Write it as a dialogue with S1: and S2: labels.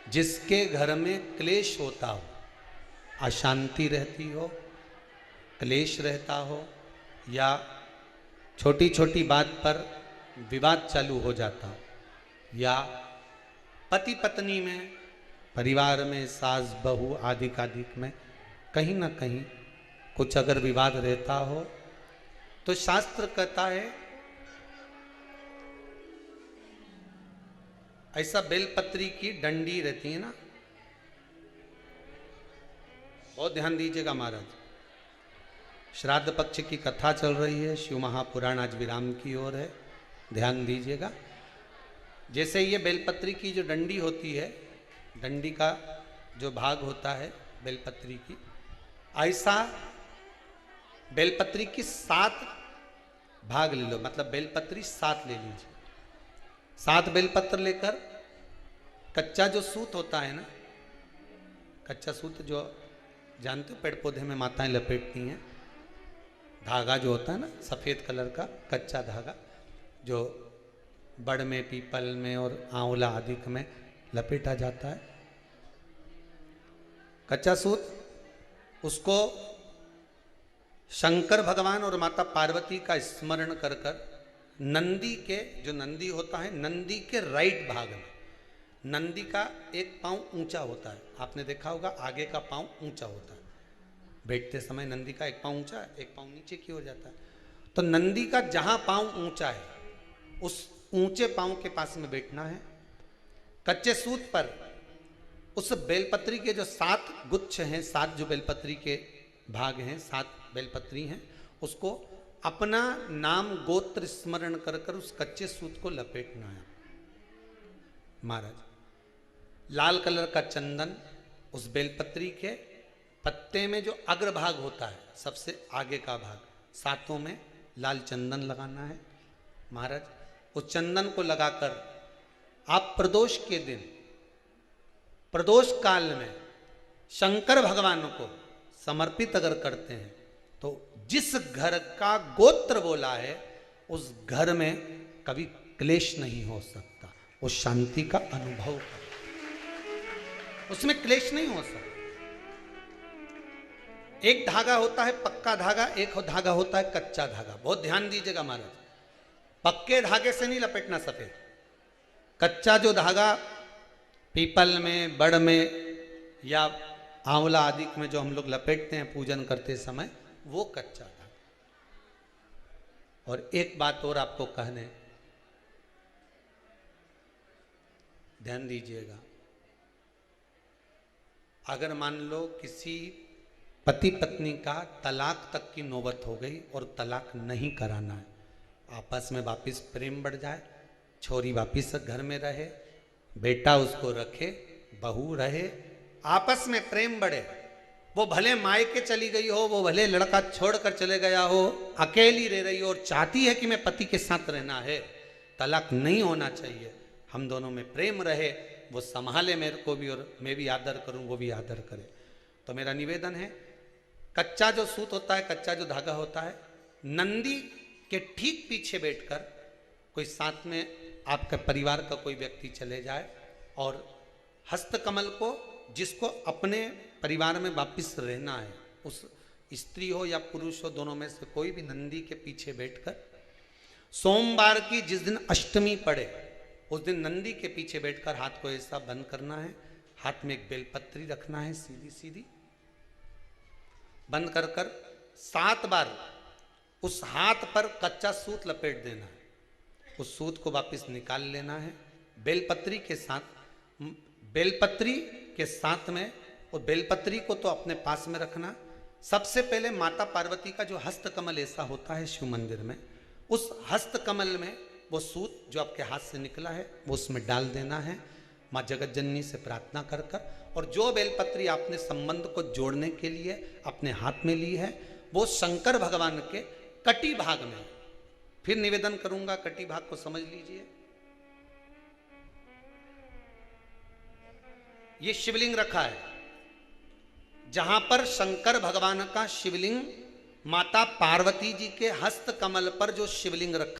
S1: जिसके घर में क्लेश होता हो, अशांति रहती हो, क्लेश रहता हो, या छोटी छोटी बात पर विवाद चालू हो जाता हो, या पति पत्नी में, परिवार में, सास बहू आदि कादिक में कहीं ना कहीं कुछ अगर विवाद रहता हो, तो शास्त्र कहता है ऐसा बेलपत्री की डंडी रहती है ना, बहुत ध्यान दीजिएगा महाराज। श्राद्ध पक्ष की कथा चल रही है, शिव महापुराण आज विराम की ओर है, ध्यान दीजिएगा। जैसे ये बेलपत्री की जो डंडी होती है, डंडी का जो भाग होता है बेलपत्री की, ऐसा बेलपत्री की 7 भाग ले लो, मतलब बेलपत्री 7 ले लीजिए। 7 बेलपत्र लेकर कच्चा जो सूत होता है ना, कच्चा सूत जो जानते हो पेड़ पौधे में माताएं लपेटती हैं, धागा जो होता है ना सफ़ेद कलर का कच्चा धागा, जो बड़ में, पीपल में और आंवला आदि में लपेटा जाता है, कच्चा सूत, उसको शंकर भगवान और माता पार्वती का स्मरण कर कर नंदी के, जो नंदी होता है, नंदी के राइट भाग में, नंदी का एक पांव ऊंचा होता है, आपने देखा होगा आगे का पांव ऊंचा होता है, बैठते समय नंदी का एक पांव ऊंचा है, एक पांव नीचे की हो जाता है। तो नंदी का जहां पांव ऊंचा है उस ऊंचे पांव के पास में बैठना है। कच्चे सूत पर उस बेलपत्री के जो 7 गुच्छ हैं, 7 जो बेलपत्री के भाग हैं, 7 बेलपत्री हैं, उसको अपना नाम गोत्र स्मरण कर कर उस कच्चे सूत को लपेटना है महाराज। लाल कलर का चंदन उस बेलपत्री के पत्ते में जो अग्रभाग होता है, सबसे आगे का भाग, 7 में लाल चंदन लगाना है महाराज। उस चंदन को लगाकर आप प्रदोष के दिन, प्रदोष काल में शंकर भगवान को समर्पित अगर करते हैं तो जिस घर का गोत्र बोला है उस घर में कभी क्लेश नहीं हो सकता, वो शांति का अनुभव कर, उसमें क्लेश नहीं हो सकता। एक धागा होता है पक्का धागा, एक धागा होता है कच्चा धागा, बहुत ध्यान दीजिएगा महाराज। पक्के धागे से नहीं लपेटना सफेद, कच्चा जो धागा पीपल में, बड़ में या आंवला आदि में जो हम लोग लपेटते हैं पूजन करते समय, वो कच्चा धागा। और एक बात और आपको कहने, ध्यान दीजिएगा, अगर मान लो किसी पति पत्नी का तलाक तक की नौबत हो गई और तलाक नहीं कराना है, आपस में वापिस प्रेम बढ़ जाए, छोरी वापिस घर में रहे, बेटा उसको रखे, बहू रहे, आपस में प्रेम बढ़े, वो भले मायके चली गई हो, वो भले लड़का छोड़कर चले गया हो, अकेली रह रही हो और चाहती है कि मैं पति के साथ रहना है, तलाक नहीं होना चाहिए, हम दोनों में प्रेम रहे, वो संभाले मेरे को भी और मैं भी आदर करूं, वो भी आदर करे। तो मेरा निवेदन है, कच्चा जो सूत होता है, कच्चा जो धागा होता है, नंदी के ठीक पीछे बैठकर कोई साथ में आपका परिवार का कोई व्यक्ति चले जाए और हस्तकमल को, जिसको अपने परिवार में वापिस रहना है, उस स्त्री हो या पुरुष हो, दोनों में से कोई भी नंदी के पीछे बैठकर, सोमवार की जिस दिन अष्टमी पड़े उस दिन नंदी के पीछे बैठकर हाथ को ऐसा बंद करना है, हाथ में एक बेलपत्री रखना है, सीधी सीधी बंद कर कर 7 बार उस हाथ पर कच्चा सूत लपेट देना है, उस सूत को वापस निकाल लेना है बेलपत्री के साथ, बेलपत्री के साथ में, और बेलपत्री को तो अपने पास में रखना। सबसे पहले माता पार्वती का जो हस्तकमल ऐसा होता है शिव मंदिर में, उस हस्तकमल में वो सूत जो आपके हाथ से निकला है वो उसमें डाल देना है, माँ जगत जननी से प्रार्थना कर कर, और जो बेलपत्री आपने संबंध को जोड़ने के लिए अपने हाथ में ली है वो शंकर भगवान के कटी भाग में, फिर निवेदन करूंगा कटी भाग को समझ लीजिए। ये शिवलिंग रखा है, जहां पर शंकर भगवान का शिवलिंग, माता पार्वती जी के हस्त कमल पर जो शिवलिंग रखा